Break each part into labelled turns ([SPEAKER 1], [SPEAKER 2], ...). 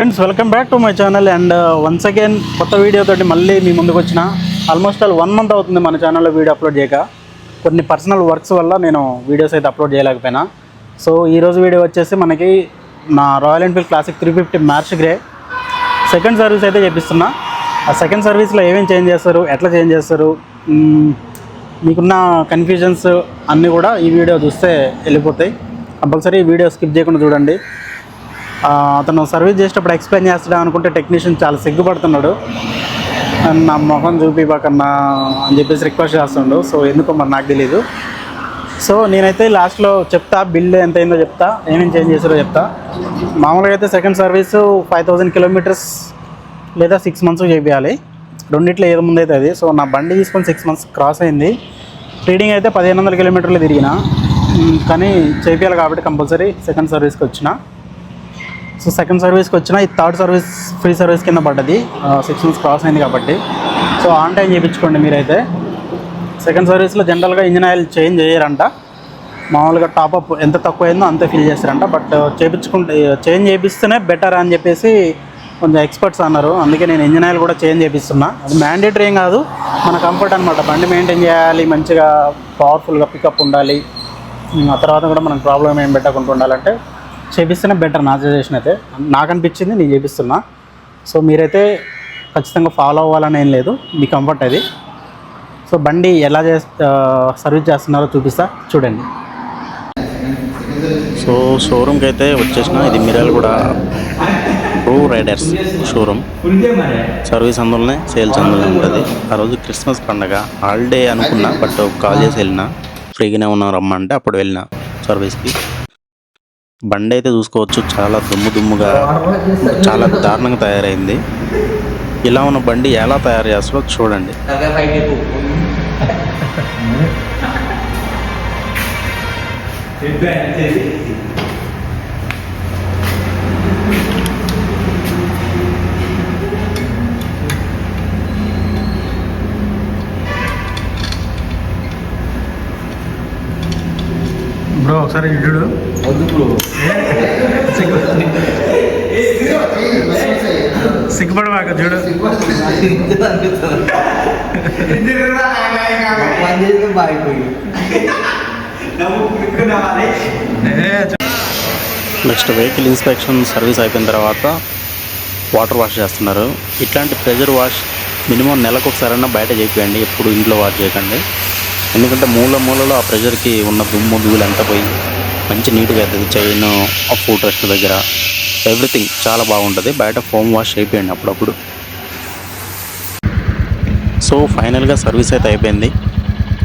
[SPEAKER 1] Friends, welcome back to my channel and once again కొత్త video తోటి మళ్ళీ మీ ముందుకు వచ్చిన. ఆల్మోస్ట్ 1 మంత్ అవుతుంది మన ఛానల్లో వీడియో అప్లోడ్ చేయక. కొన్ని పర్సనల్ వర్క్స్ వల్ల నేను వీడియోస్ అయితే అప్లోడ్ చేయలేకపోయినా. సో ఈరోజు వీడియో వచ్చేసి మనకి నా royal Enfield classic 350 March grey second service అయితే చేపిస్తున్నా. ఆ సెకండ్ సర్వీస్లో ఏమేమి చేంజ్ చేస్తారు, ఎట్లా చేంజ్ చేస్తారు, మీకున్న కన్ఫ్యూజన్స్ అన్నీ కూడా ఈ వీడియో చూస్తే వెళ్ళిపోతాయి. కంపల్సరీ ఈ వీడియో స్కిప్ చేయకుండా చూడండి. అతను సర్వీస్ చేసేటప్పుడు ఎక్స్ప్లెయిన్ చేస్తాడు అనుకుంటే టెక్నీషియన్ చాలా సిగ్గుపడుతున్నాడు. నా మొహం చూపివ్వకన్నా అని చెప్పేసి రిక్వెస్ట్ చేస్తుండు. సో ఎందుకో మరి నాకు తెలీదు. సో నేనైతే లాస్ట్లో చెప్తా, బిల్ ఎంత అయిందో చెప్తా, ఏమేమి చేంజ్ చేసారో చెప్తా. మామూలుగా అయితే సెకండ్ సర్వీసు 5000 కిలోమీటర్స్ లేదా 6 మంత్స్ చేయాలి. రెండిట్లో ఏది ముందైతే అది. సో నా బండి తీసుకొని 6 మంత్స్ క్రాస్ అయింది. రీడింగ్ అయితే 1500 కిలోమీటర్లు తిరిగిన, కానీ చేయాలి కాబట్టి కంపల్సరీ సెకండ్ సర్వీస్కి వచ్చిన. సో సెకండ్ సర్వీస్కి వచ్చిన, ఈ థర్డ్ సర్వీస్ ఫ్రీ సర్వీస్ కింద పడ్డది. 6 మంత్స్ క్రాస్ అయింది కాబట్టి. సో ఆన్ టైం చేయించుకోండి మీరైతే. సెకండ్ సర్వీస్లో జనరల్గా ఇంజిన్ ఆయిల్ చేంజ్ చేయరంట. మామూలుగా టాపప్ ఎంత తక్కువ అయిందో అంతే ఫిల్ చేస్తారంట. బట్ చేంజ్ చేపిస్తేనే బెటర్ అని చెప్పేసి కొంచెం ఎక్స్పర్ట్స్ అన్నారు. అందుకే నేను ఇంజిన్ ఆయిల్ కూడా చేంజ్ చేపిస్తున్నా. అది మ్యాండేటరీ ఏం కాదు, మన కంఫర్ట్ అనమాట. బండి మెయింటైన్ చేయాలి, మంచిగా పవర్ఫుల్గా పికప్ ఉండాలి, ఆ తర్వాత కూడా మనకు ప్రాబ్లం ఏం పెట్టకుండా ఉండాలంటే చేపిస్తేనే బెటర్. నా సజెషన్ అయితే నాకు అనిపించింది, నేను చేపిస్తున్నా. సో మీరైతే ఖచ్చితంగా ఫాలో అవ్వాలని ఏం లేదు, మీ కంఫర్ట్ అది. సో బండి ఎలా సర్వీస్ చేస్తున్నారో చూపిస్తా, చూడండి. సో షోరూమ్కి అయితే వచ్చేసిన. ఇది Miryalaguda pro riders showroom. Service అందులోనే, సేల్స్ అందులోనే ఉంటుంది. ఆ రోజు క్రిస్మస్ పండగ హాలిడే అనుకున్నా, బట్ కాల్ చేసి వెళ్ళిన, ఫ్రీగానే ఉన్నాం రమ్మంటే అప్పుడు వెళ్ళిన సర్వీస్కి. బండి అయితే చూసుకోవచ్చు, చాలా దుమ్ముగా చాలా దారుణంగా తయారైంది. ఇలా ఉన్న బండి ఎలా తయారు చేస్తారో చూడండి. బ్రో ఒకసారి చూడు. సిగ్గుపడవాక చూడు. నెక్స్ట్ వెహికల్ ఇన్స్పెక్షన్ సర్వీస్ అయిపోయిన తర్వాత వాటర్ వాష్ చేస్తున్నారు. ఇట్లాంటి ప్రెజర్ వాష్ మినిమం నెలకు ఒకసారైనా బయట చేయండి, ఎప్పుడు ఇంట్లో వాష్ చేయకండి. ఎందుకంటే మూలలో ఆ ప్రెషర్కి ఉన్న దుమ్ము ధూళి అంతా పోయి మంచి నీట్గా అవుతుంది. చైన్, ఆ ఫుట్ రెస్ట్ దగ్గర ఎవ్రీథింగ్ చాలా బాగుంటుంది. బయట ఫోమ్ వాష్ అయిపోయింది అప్పుడప్పుడు. సో ఫైనల్గా సర్వీస్ అయితే అయిపోయింది.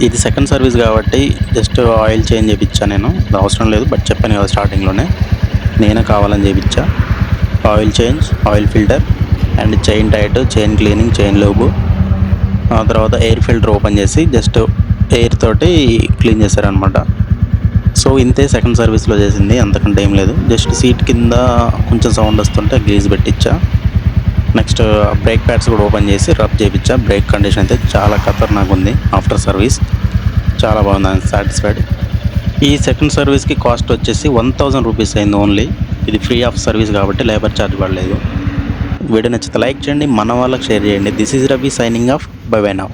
[SPEAKER 1] ఇది సెకండ్ సర్వీస్ కాబట్టి జస్ట్ ఆయిల్ చేంజ్ చేయించా. నేను అది అవసరం లేదు, బట్ చెప్పాను కదా స్టార్టింగ్లోనే, నేనే కావాలని చేయించా. Oil change, oil filter and chain tight, chain cleaning, chain lube, ఆ తర్వాత ఎయిర్ ఫిల్టర్ ఓపెన్ చేసి జస్ట్ ఎయిర్ తోటి క్లీన్ చేశారనమాట. సో ఇంతే సెకండ్ సర్వీస్లో చేసింది, అంతకంటే ఏం లేదు. జస్ట్ సీట్ కింద కొంచెం సౌండ్ వస్తుంటే గ్రీజ్ పెట్టించా. నెక్స్ట్ బ్రేక్ ప్యాడ్స్ కూడా ఓపెన్ చేసి రబ్ చేయించా. బ్రేక్ కండిషన్ అయితే చాలా ఖతర్నాక్ ఉంది. ఆఫ్టర్ సర్వీస్ చాలా బాగుంది, ఐఎమ్ సాటిస్ఫైడ్. ఈ సెకండ్ సర్వీస్కి కాస్ట్ వచ్చేసి 1000 రూపీస్ అయింది ఓన్లీ. ఇది ఫ్రీ ఆఫ్ సర్వీస్ కాబట్టి లేబర్ ఛార్జ్ పడలేదు. వీడియో నచ్చితే లైక్ చేయండి, మన వాళ్ళకి షేర్ చేయండి. This is Ravi signing off. By by now.